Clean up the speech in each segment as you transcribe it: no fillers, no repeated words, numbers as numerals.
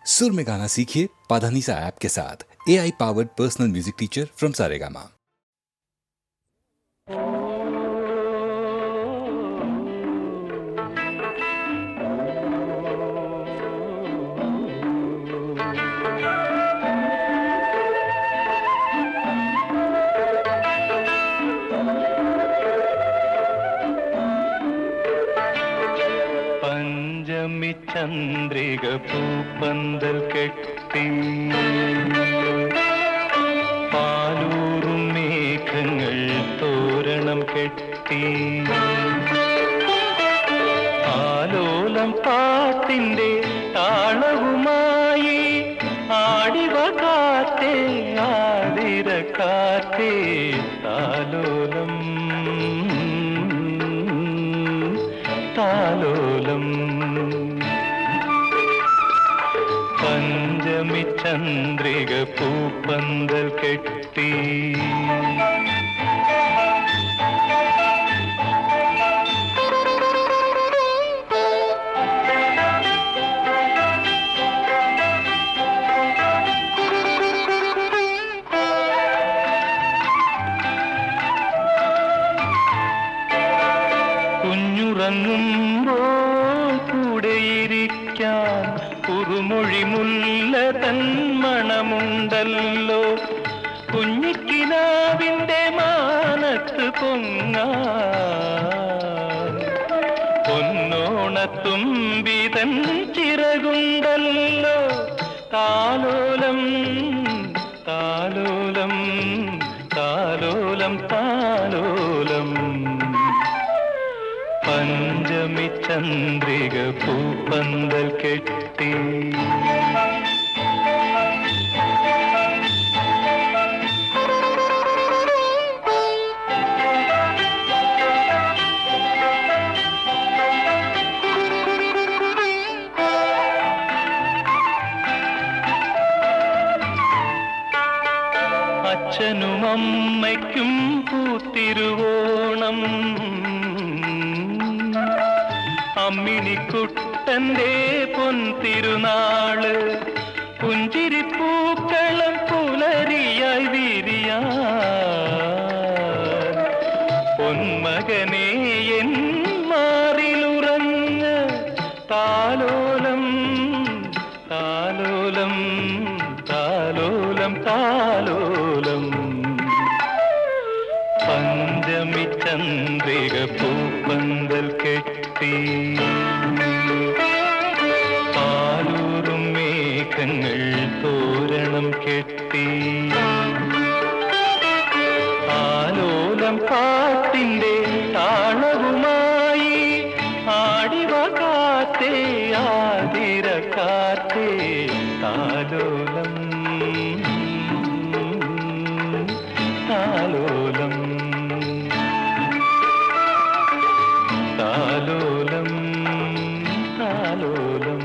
सुर में गाना सीखिए पाधानीसा ऐप के साथ। AI powered personal music teacher from Saregama. പഞ്ചമി ചന്ദ്രിക പൂപ്പന്തൽ കെട്ടി പാലൂറും മേഘങ്ങൾ തോരണം കെട്ടി ആലോലം പാട്ടിന്റെ താളവുമായി ആടിവ കാറ്റേ ആതിര കാറ്റേ താലോലം താലോലം പഞ്ചമി ചന്ദ്രിക പൂപ്പന്തൽ കെട്ടി കുഞ്ഞുറങ്ങുമ്പോൾ കൂടെയിരിക്കാൻ കുറുമൊഴി മുല്ല തൻ മണമുണ്ടല്ലോ. കുഞ്ഞിക്കിനാവിന്റെ മാനത്ത് പൊങ്ങാൻ പൊന്നോണത്തുമ്പിതൻ ചിറകുണ്ടല്ലോ. താലോലം താലോലം താലോലം താലോലം പഞ്ചമി ചന്ദ്രിക പൂപ്പന്തൽ കെട്ടി അച്ഛനും അമ്മയ്ക്കും പൂത്തിരുവോണം, അമ്മിണിക്കുട്ടന്റെ പൊൻതിരുനാള്, പുഞ്ചിരിപ്പൂക്കളം പുലരിയായി വിരിയാൻ പൊന്മകനെ എൻ മാറിലുറങ്ങ്. താലോലം താലോലം താലോലം താലോലം പഞ്ചമി ചന്ദ്രിക പൂപ്പന്തൽ കെട്ടി പാലൂറും മേഘങ്ങൾ തോരണം കെട്ടി ആലോലം പാട്ടിന്റെ താളവുമായി ആടിവ കാറ്റേ ആതിര കാറ്റേ താലോലം താലോലം താലോലം താലോലം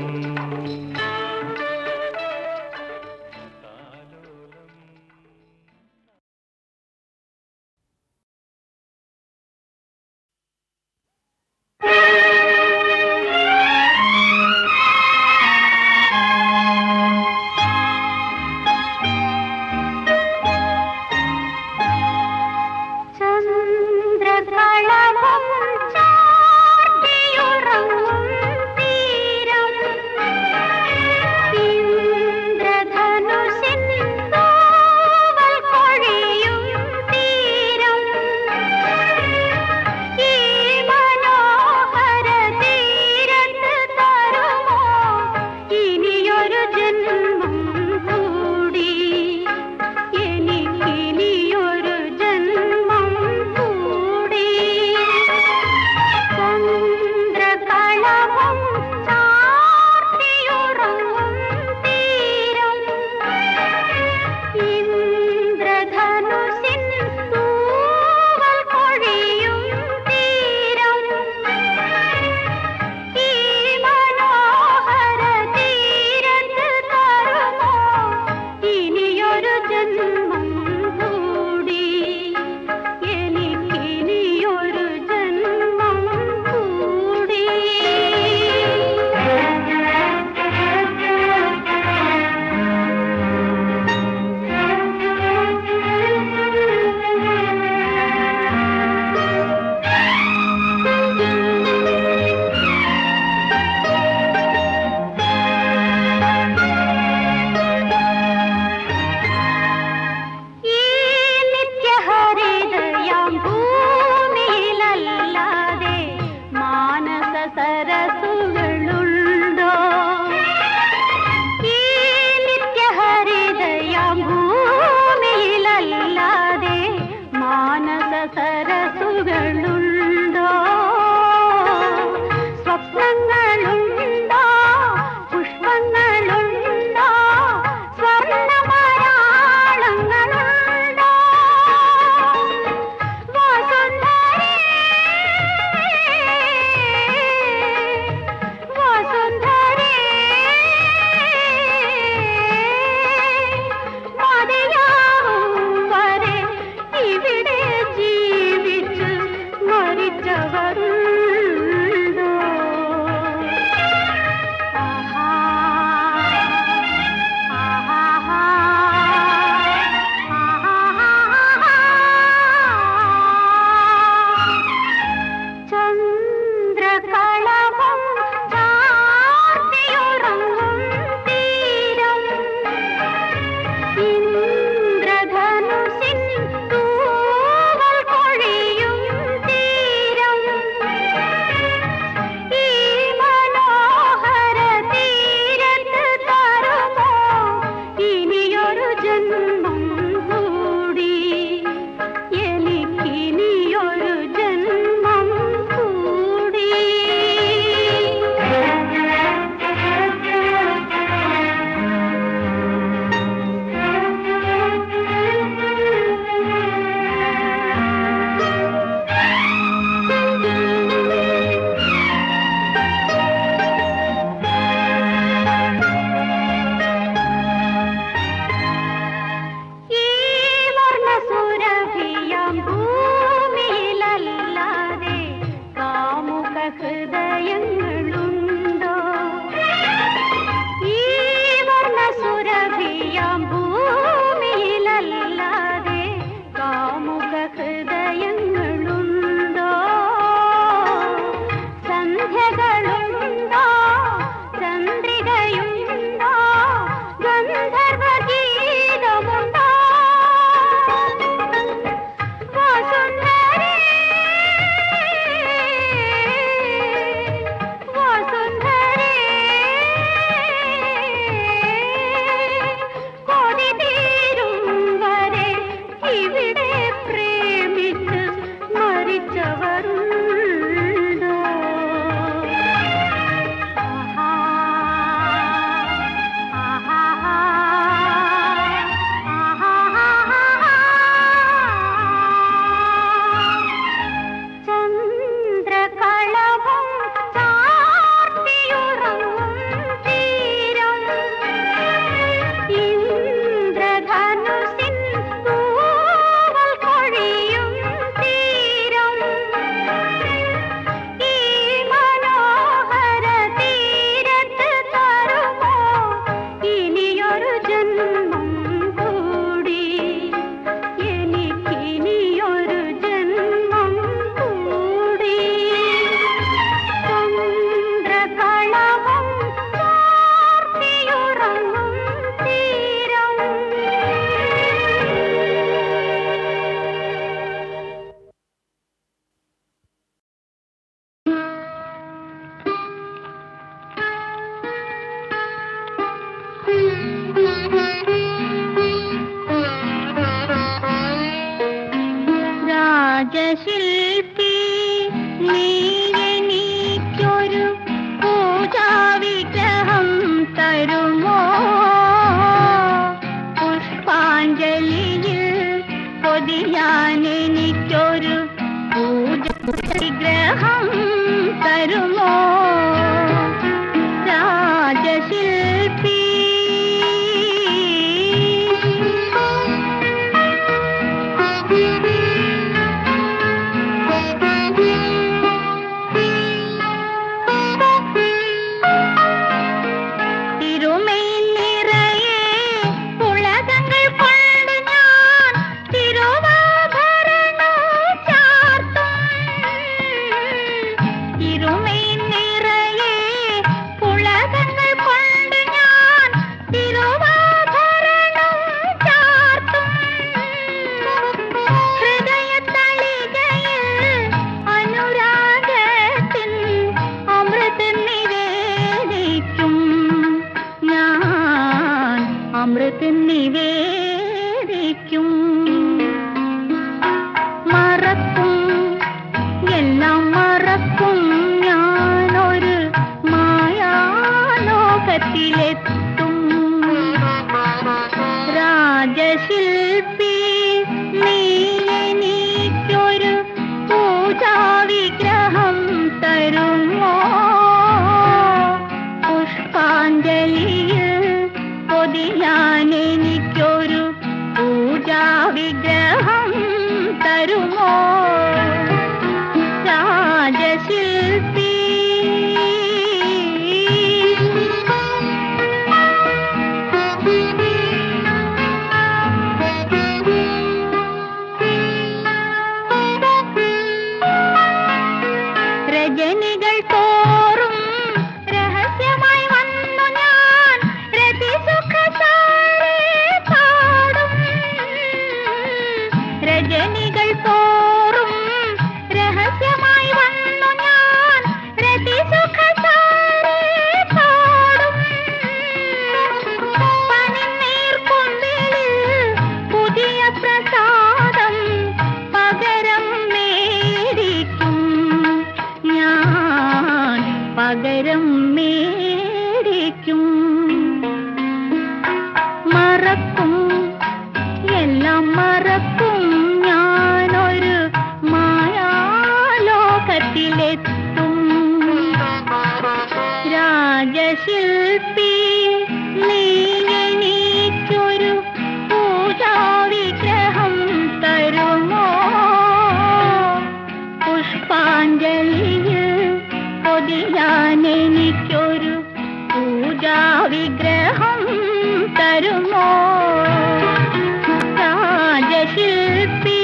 രാജശില്പി നീ എനിക്കൊരു പൂജാവിഗ്രഹം തരുമോ? പുഷ്പാഞ്ജലിയിൽ പൊതിയാൻ എനിക്കൊരു പൂജാവിഗ്രഹം തരുമോ? രാജശില്പി അമൃത് നിവേദിക്കും. മറക്കും, എല്ലാം മറക്കും, ഞാനൊരു മായാലോകത്തിലെത്തും. രാജശില്പി നീ എനിക്കൊരു പൂജാവിഗ്രഹം തരുമോ? പുഷ്പാഞ്ജലിയിൽ പൊതിയാൻ എനിക്കൊരു പൂജാവിഗ്രഹം തരുമോ? രാജശില്പി രജനികൾ തോറും രഹസ്യമായി വന്നു ഞാൻ രതിസുഖസാരേ പാടും. രജനികൾ തോറും രഹസ്യമായി വന്നു ഞാൻ രതിസുഖസാരേ പാടും. പനിനീർക്കൊമ്പിളിൽ പുതിയ പ്രസാദം പകരം മേടിക്കും ഞാൻ, പകരം മേടിക്കും. മറക്കും, എല്ലാം മറക്കും, ഞാനൊരു മായാലോകത്തിലെത്തും. രാജശില്പി നീ എനിക്കൊരു പൂജാവിഗ്രഹം തരുമോ? പുഷ്പാഞ്ജലിയിൽ പൊതിയാൻ എനിക്കൊരു പൂജാവിഗ്രഹം തരുമോ? രാജശില്പി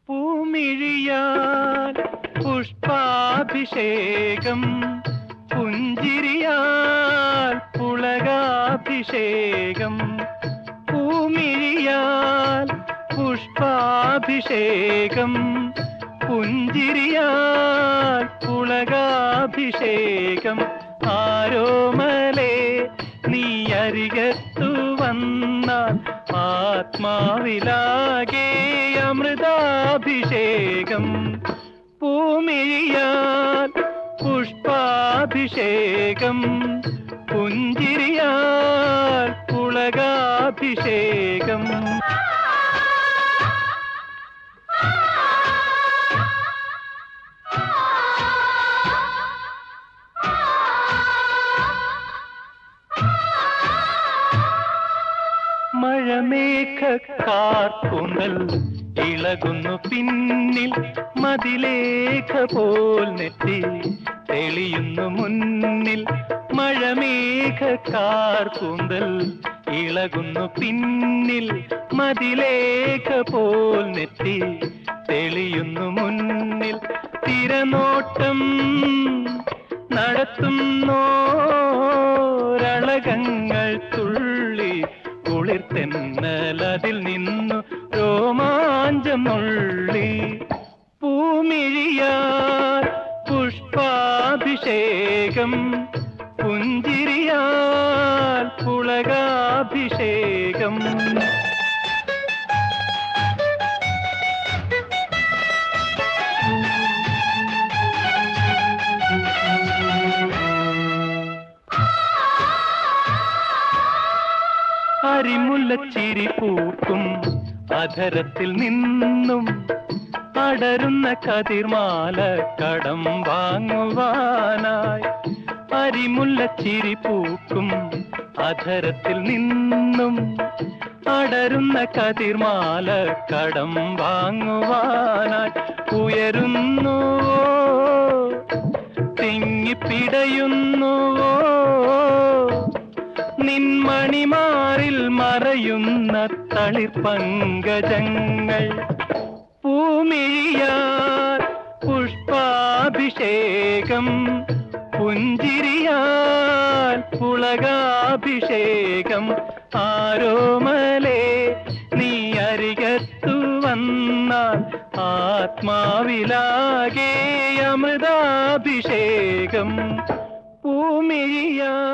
പൂമിഴിയാൽ പുഷ്പാഭിഷേകം, പുഞ്ചിരിയാൽ പുളകാഭിഷേകം. പൂമിഴിയാൽ പുഷ്പാഭിഷേകം, പുഞ്ചിരിയാൽ പുളകാഭിഷേകം. ആരോമലേ നീ അരികത്തു വന്നാൽ ആത്മാവിലാകെ അമൃതാഭിഷേകം. പൂമിഴിയാൽ പുഷ്പാഭിഷേകം, പുഞ്ചിരിയാൽ പുളകാഭിഷേകം. മഴമേഘക്കാർക്കുണ്ടൽ ഇളകുന്നു പിന്നിൽ, മതിലേഖ പോൽ നെറ്റി തെളിയുന്നു മുന്നിൽ മഴമേഘക്കാർ കൂന്തൽ ഇളകുന്നു പിന്നിൽ മതിലേഖ പോൽ നെറ്റി തെളിയുന്നു മുന്നിൽ തിരനോട്ടം നടത്തുന്നോരളകങ്ങൾ തുള്ളി കുളിർത്തെന്നൽ അതിൽ നിന്നു രോമാഞ്ചം നുള്ളി പൂമിഴിയാൽ പുഷ്പാഭിഷേകം പുഞ്ചിരിയാൽ പുളകാഭിഷേകം അരിമുല്ലച്ചിരി പൂക്കും അധരത്തിൽ നിന്നും അടരുന്ന കതിർമാല കടം വാങ്ങുവാനായി അരിമുല്ലച്ചിരി പൂക്കും അധരത്തിൽ നിന്നും അടരുന്ന കതിർമാല കടം വാങ്ങുവാനായി ഉയരുന്നുവോ തിങ്ങിപ്പിടയുന്നുവോ നിൻമണിമാറിൽ മറയുന്ന തളിർപങ്കജങ്ങൾ പൂമിഴിയാൽ പുഷ്പാഭിഷേകം പുഞ്ചിരിയാൽ പുളകാഭിഷേകം ആരോമലേ നീ അരികത്തു വന്നാൽ ആത്മാവിലാകെ അമൃതാഭിഷേകം പൂമിഴിയാൽ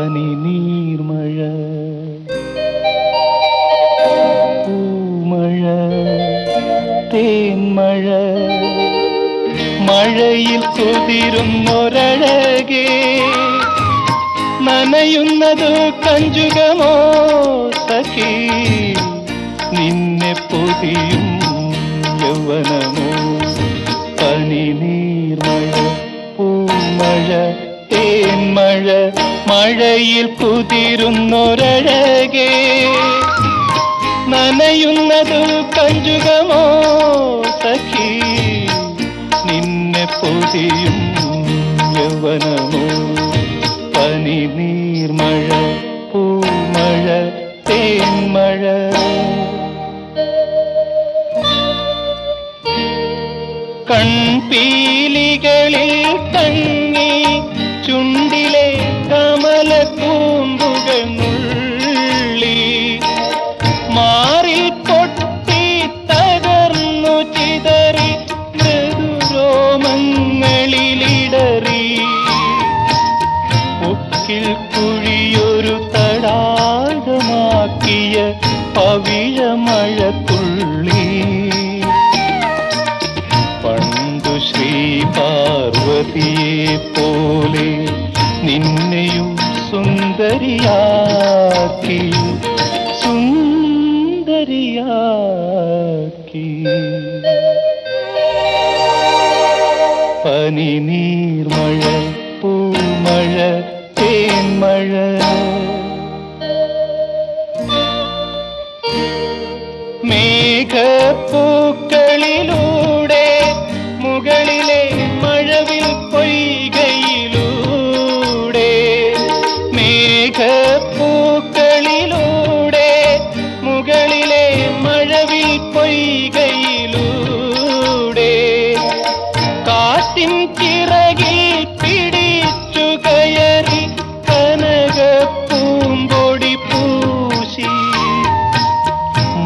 പനിനീർമഴ പൂമഴ തേന്മഴ മഴയിൽ കുതിരുന്നൊരഴകേ നനയുന്നത് കഞ്ചുകമോ സഖി നിന്നെ പൊതിയും യൗവനമോ പനിനീർമഴ പൂമഴ തേന്മഴ മഴയിൽ കുതിരുന്നൊരഴകേ നനയുന്നത് കഞ്ചുകമോ സഖി നിന്നെ പൊതിയും യൗവനമോ പനിനീർമഴ പൂമഴ തേന്മഴ കൺപീലികളിൽ തങ്ങി ചുണ്ടിലെ കമലക്കൂമ്പുകൾ നുള്ളി മാറിൽ പൊട്ടി തകർന്നു ചിതറി മൃദുരോമങ്ങളിലിടറി ഉക്കിൽ കുഴിയൊരു തടാകമാക്കിയ പവിഴമഴത്തുള്ളി പണ്ടു ശ്രീ പാർവതിയെ പോലെ നിന്നെയും സുന്ദരിയാക്കി സുന്ദരിയാക്കി പനിനീർമഴ പൂമഴ തേന്മഴ മേഘപ്പൂക്കളിലൂടെ മുകളിലെ മഴവിൽ പൊയ്കയിലൂടെ മേഘപ്പൂക്കളിലൂടെ മുകളിലെ മഴവിൽ പൊയ്കയിലൂടെ കാറ്റിൻ ചിറകിൽ പിടിച്ചു കയറി കനകപ്പൂമ്പൊടി പൂശി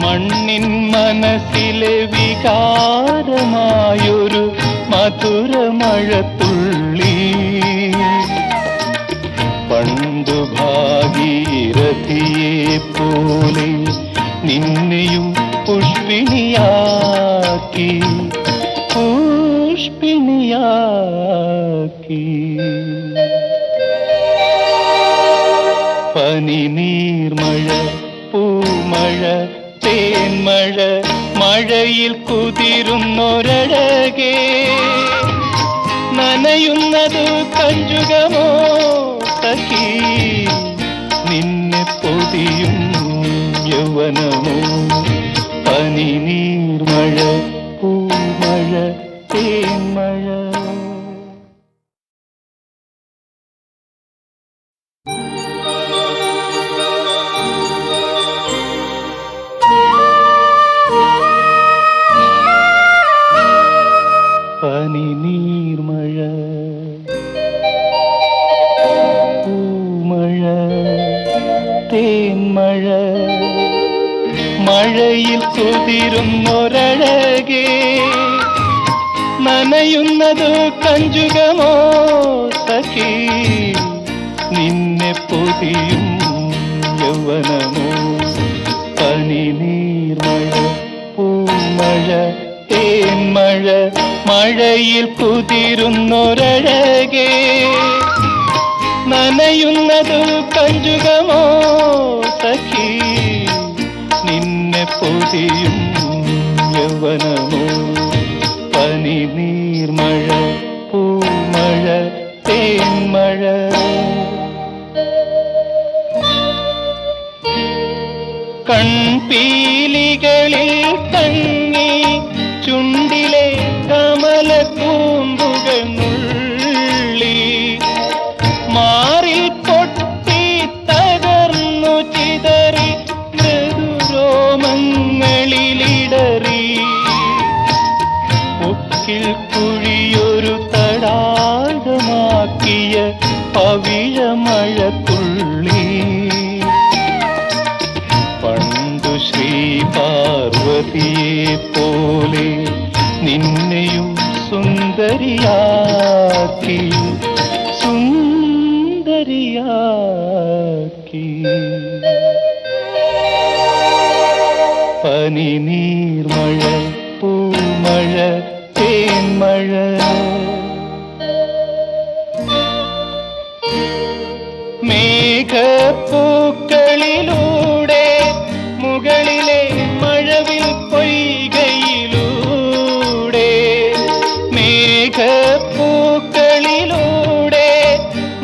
മണ്ണിൻ മനസ്സിലെ വികാരമായൊരു മധുരമഴത്തുള്ളി പണ്ടു ഭാഗീരഥിയെ പോലെ നിന്നെയും പുഷ്പിണിയാക്കി പുഷ്പിണിയാക്കി പനിനീർമഴ പൂമഴ തേന്മഴ മഴയിൽ കുതിരുന്നൊരഴകേ നനയുന്നതു കഞ്ചുകമോ സഖി നിന്നെ പൊതിയും യൗവനമോ പനി നീർമഴ പൂമഴ തേന്മഴ പനി നീർമഴ പൂമഴ തേന്മഴ മഴയിൽ കുതിരുന്നൊരഴകേ നനയുന്നതു കഞ്ചുകമോ സഖി നിന്നെ പൊതിയും യൗവനമോ പനി നീർമഴ പൂമഴ തേന്മഴ മഴയിൽ കുതിരുന്നൊരഴകേ നനയുന്നതു കഞ്ചുകമോ സഖി നിന്നെ പൊതിയും യൗവനമോ പനി നീർമഴ പൂമഴ തേന്മഴ കൺപീലികളിൽ തങ്ങി ചുണ്ടിലെ കമലക്കൂമ്പുകൾ നുള്ളി മാറിൽ പൊട്ടി തകർന്നു ചിതറി മൃദുരോമങ്ങളിലിടറി ഉക്കിൽ കുഴിയൊരു തടാകമാക്കിയ പവിഴമഴത്തുള്ളി പണ്ടു ശ്രീ പാർവതിയെ പോലെ നിന്നെയും സുന്ദരിയാക്കി സുന്ദരിയാക്കി പനി നീർമഴ പൂമഴ തേന്മഴ മേഘപ്പൂക്കളിലൂടെ മുകളിലെ മഴവിൽ പൊയ്കയിലൂടെ മേഘപ്പൂക്കളിലൂടെ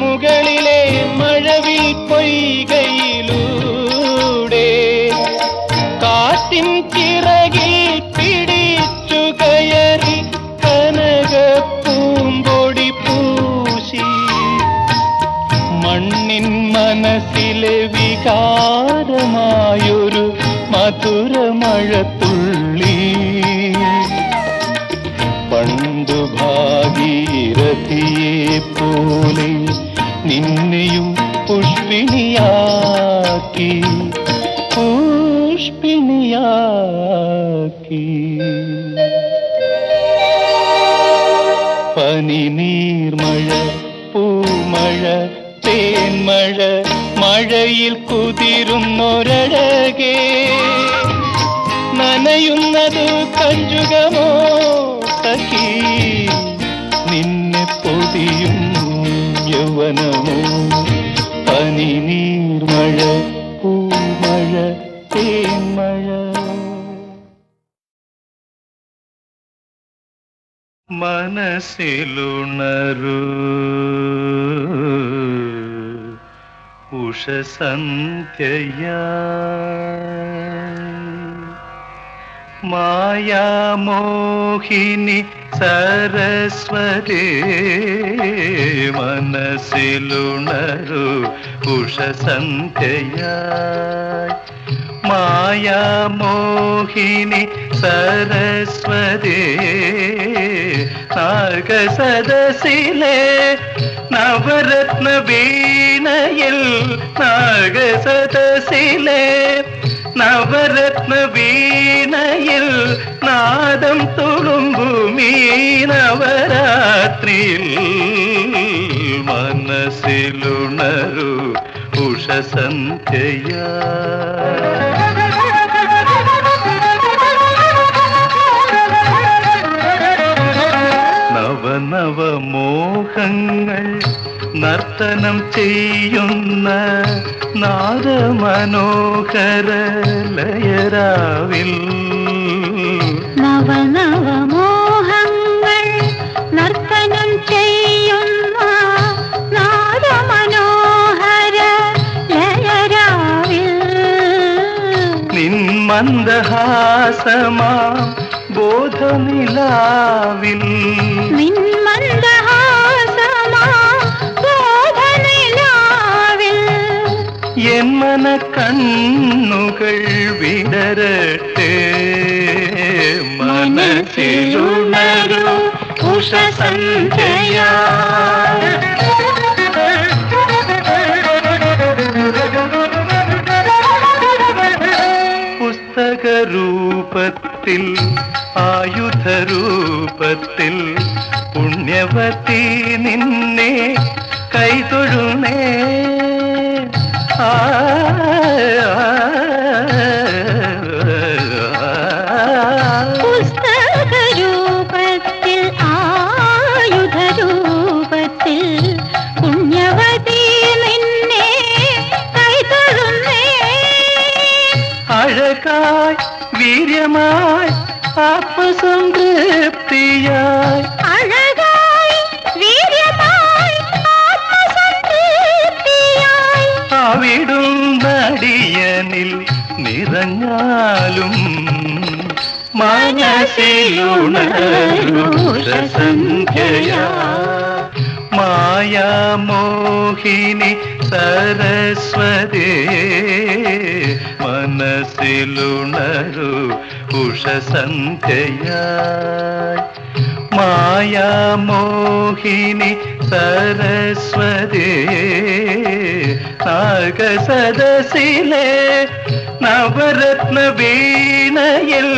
മുകളിലെ മഴവിൽ പൊയ്കയിലൂടെ കാറ്റിൻ ചിറകിൽ പിടിച്ചു കയറി കനകപ്പൂമ്പൊടി പൂശി മണ്ണിൻ മനസ്സിലെ വികാരമായൊരു മധുരമഴത്തുള്ളി പണ്ടു ഭാഗീരഥിയെ പോലെ നിന്നെയും പുഷ്പിണിയാക്കി പുഷ്പിണിയാക്കി പനി നീർമഴ പൂമഴ തേന്മഴ മഴയിൽ കുതിരുന്നൊരഴകേ നനയുന്നതു കഞ്ചുകമോ സഖി നിന്നെ പൊതിയും യൗവനമോ പനി നീർമഴ പൂമഴ തേന്മഴ മനസ്സിലുണരൂ ഉഷസന്ധ്യയാ മായാമോഹിനി സരസ്വതേ മനസ്സിലുണരൂ ഉഷസന്ധ്യയായി മായാമോഹിനി സരസ്വതേ നാഗസദസിലെ നവരത്ന വീണയിൽ നാഗസദസിലെ നവരത്ന വീണയിൽ നാദം തുളുമ്പുമീ നവരാത്രിയിൽ മനസ്സിലുണരൂ ഉഷസന്ധ്യയാ നവനവമോഹങ്ങൾ നർത്തനം ചെയ്യുന്ന നാദമനോഹര ലയരാവിൽ നവനവമോഹങ്ങൾ നർത്തനം ചെയ്യും മന്ദഹാസമാ ബോധനിലാവിൽ എൻ മന കണ്ണുകൾ വിടരട്ടെ മനസ്സിലുണരു ഉഷസന്ധ്യയാ പുസ്തകരൂപത്തിൽ ആയുധരൂപത്തിൽ പുണ്യവതി നിന്നെ കൈതൊഴുന്നേ പുസ്തകരൂപത്തിൽ ആയുധരൂപത്തിൽ പുണ്യവതി നിന്നെ കൈതൊഴുന്നേ അഴകായി വീര്യമായി ആത്മസംതൃപ്തിയായി അഴകായി വീര്യമായി ആത്മസംതൃപ്തിയായി അവിടുന്നടിയനിൽ നിറഞ്ഞാലും മനസ്സിലുണരുഷസന്ധ്യയാ മായാമോഹിനി സരസ്വതേ മനസ്സിലുണരു ഉഷസന്ധ്യയായി മായാമോഹിനി സരസ്വതേ നാഗസദസിലെ നവരത്ന വീണയിൽ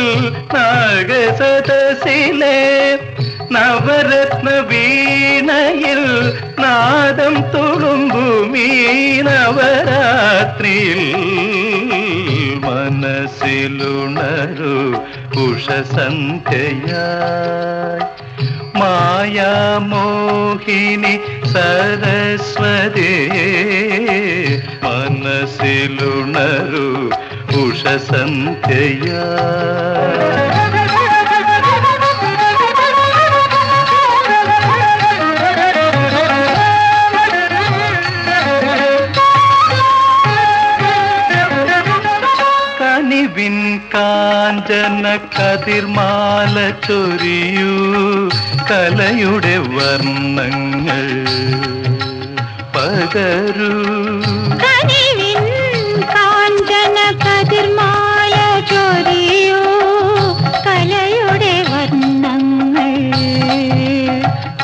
നാഗസദസിലെ നവരത്ന വീണയിൽ നാദം തുളുമ്പുമീ നവരാത്രിയിൽ മനസ്സിലുണരു ഉഷസന്ധ്യയായി മായാമോഹിനി സരസ്വതേ മനസ്സിലുണരു ഉഷസന്ധ്യയായി കനിവിൻ കാഞ്ചന കതിർമാല ചൊരിയൂ കലയുടെ വർണ്ണങ്ങൾ പകരൂ കനിവിൻ കാഞ്ചന കതിർമാല ചൊരിയൂ കലയുടെ വർണ്ണങ്ങൾ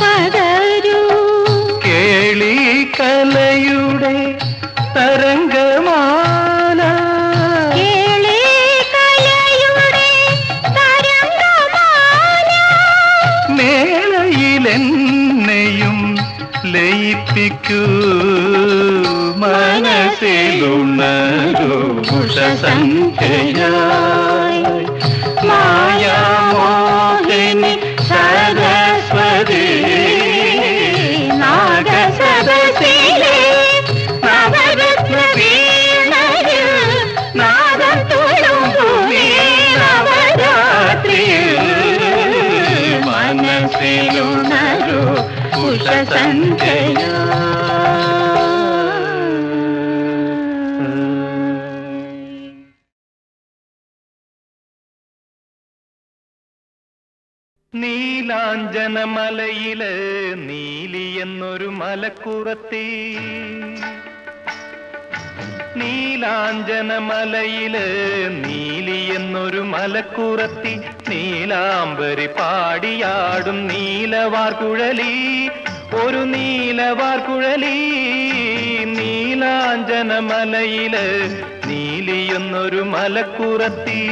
പകരൂ കേളി കലയുടെ തരംഗമാല കേളി കലയുടെ തരംഗമാല മേളയിലെന്നെയും ലയിപ്പിക്കൂ മനസ്സിലുണരു ഉഷസന്ധ്യയായി മായാമോഹിനി സരസ്വതീ നാഗസദസിലെ നവരത്ന വീണയിൽ നാദം തുളുമ്പുമീ നവരാത്രിയിൽ മനസ്സിലുണരു ഉഷസന്ധ്യയായി നീലാഞ്ജനമലയില് നീലി എന്നൊരു മലക്കുറത്തി നീലാഞ്ജനമലയില് നീലി എന്നൊരു മലക്കുറത്തി നീലാംബരി പാടിയാടും നീലവാർകുഴലി ഒരു നീലവാർകുഴലി നീലാഞ്ജനമലയില് നീലി എന്നൊരു മലക്കുറത്തി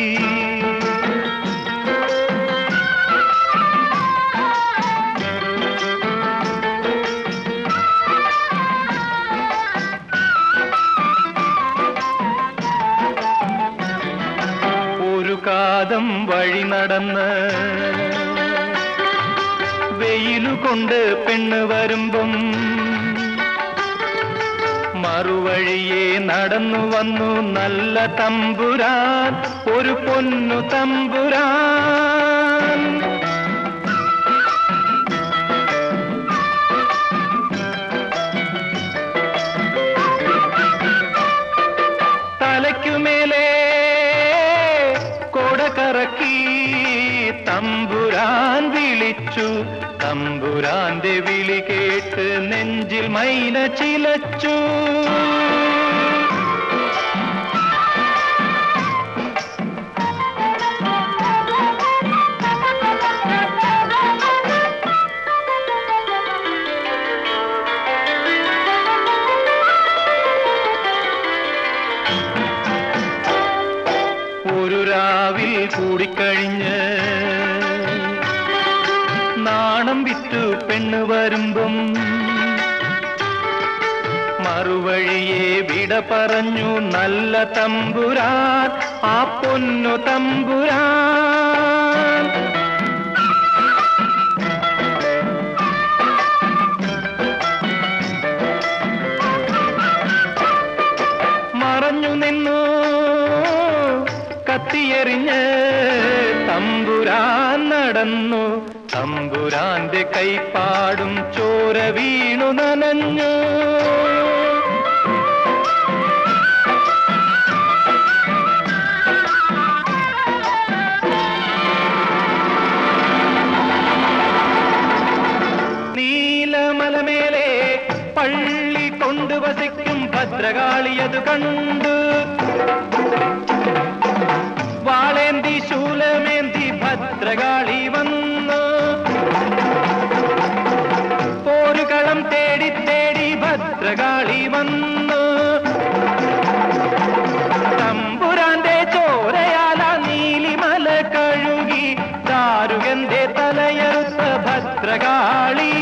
കാതം വഴി നടന്ന് വെയിലുകൊണ്ട് പെണ്ണ് വരുമ്പം മറുവഴിയെ നടന്നു വന്നു നല്ല തമ്പുരാൻ ഒരു പൊന്നു തമ്പുരാൻ തലയ്ക്കുമേലെ ചിലച്ചു. തമ്പുരാന്റെ വിളി കേട്ട് നെഞ്ചിൽ മൈന ചിലച്ചു. ഒരു രാവിൽ കൂടിക്കഴിഞ്ഞ് നാണം വിറ്റു പെണ്ണ് വരുമ്പം മറുവഴിയെ വിട പറഞ്ഞു നല്ല തമ്പുരാൻ, ആ പൊന്നു തമ്പുരാൻ. മറഞ്ഞു നിന്നു കത്തിയെറിഞ്ഞ് തമ്പുരാൻ നടന്നു. തമ്പുരാന്റെ കൈപ്പാടും ചോര വീണു നനഞ്ഞു. നീലമലമേലെ പള്ളി കൊണ്ടു വസിക്കും ഭദ്രകാളിയതു കണ്ടു. വാളേന്തി ശൂലമേന്തി ഭദ്രകാളി വന്നു. പോരുകളം തേടി തേടി ഭദ്രകാളി വന്നു. തമ്പുരാന്റെ ചോരയാല നീലിമല കഴുകി ദാരുകന്റെ തലയറുത്ത ഭദ്രകാളി.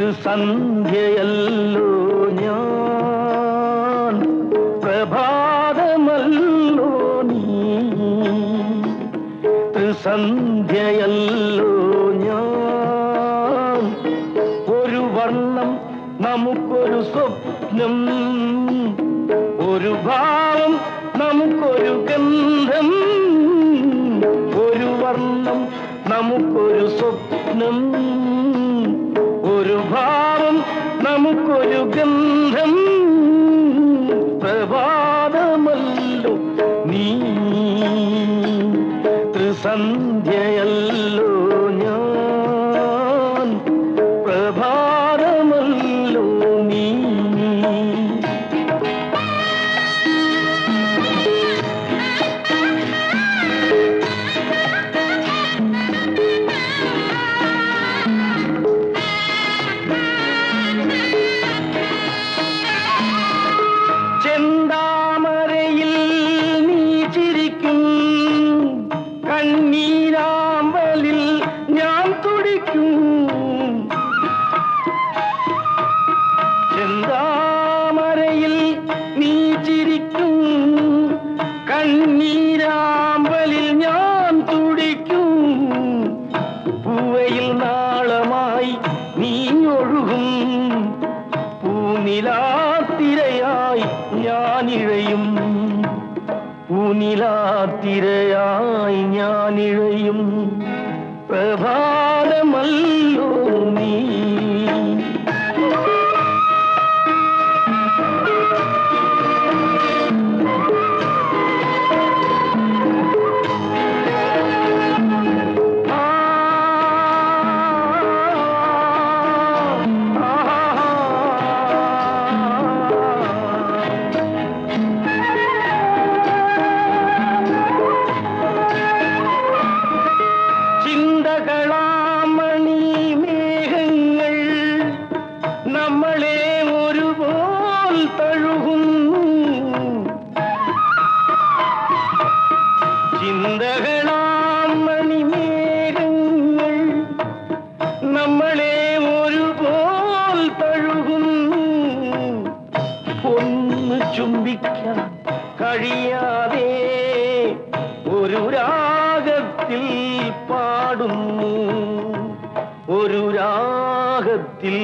ത്രിസന്ധ്യയല്ലോ ഞാൻ, പ്രഭാതമല്ലോ നീ. ത്രിസന്ധ്യയല്ലോ ഞാൻ, ഒരു വർണ്ണം നമുക്കൊരു സ്വപ്നം, ഒരു ഭാവം നമുക്കൊരു ഗന്ധം. ഒരു വർണ്ണം നമുക്കൊരു സ്വപ്നം, ഒരു ഭാവം നമുക്കൊരു ഗന്ധം. പ്രഭാതമല്ലോ നീ, ത്രിസന്ധ്യയല്ലോ ഞാൻ, പ്രഭാതമല്ലോ നീ. ചെന്താമരയിൽ നീ ചിരിക്കും, കണ്ണീരാമ്പലിൽ ഞാൻ തുടിക്കും. ചെന്താമരയിൽ നീ ചിരിക്കും, കണ്ണീരാമ്പലിൽ ഞാൻ തുടിക്കും. പൂവയിൽ നാളമായി നീ ഒഴുകും, പൂനിലാത്തിരയായി ഞാനിഴയും. പൂനിലാത്തിരയായി ഞാനിഴയും. പ്രഭാതമല്ലോ നീ. ചിന്തകളാമണി മേഘങ്ങൾ നമ്മളെ ഒരുപോൽ തഴുകുന്നു. ചിന്തകളാമണി മേഘങ്ങൾ നമ്മളെ ഒരുപോൽ തഴുകുന്നു. ഒന്ന് ചുംബിക്കാൻ കഴിയാതെ ഒരു രാഗത്തിൽ പാടുന്നു, ഒരു രാഗത്തിൽ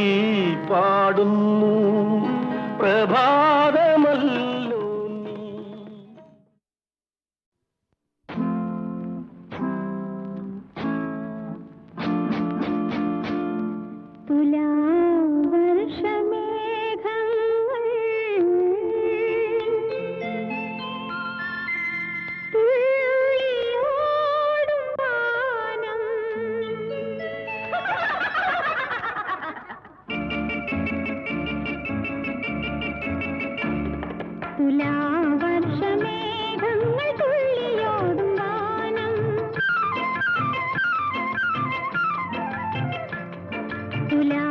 പാടുന്നു. പ്രഭാതമല്ലോ നീ. തുലാവർഷമേഘങ്ങൾ തുള്ളിയോടും വാനം. തുലാവർഷമേഘങ്ങൾ തുള്ളിയോടും വാനം. തുലാ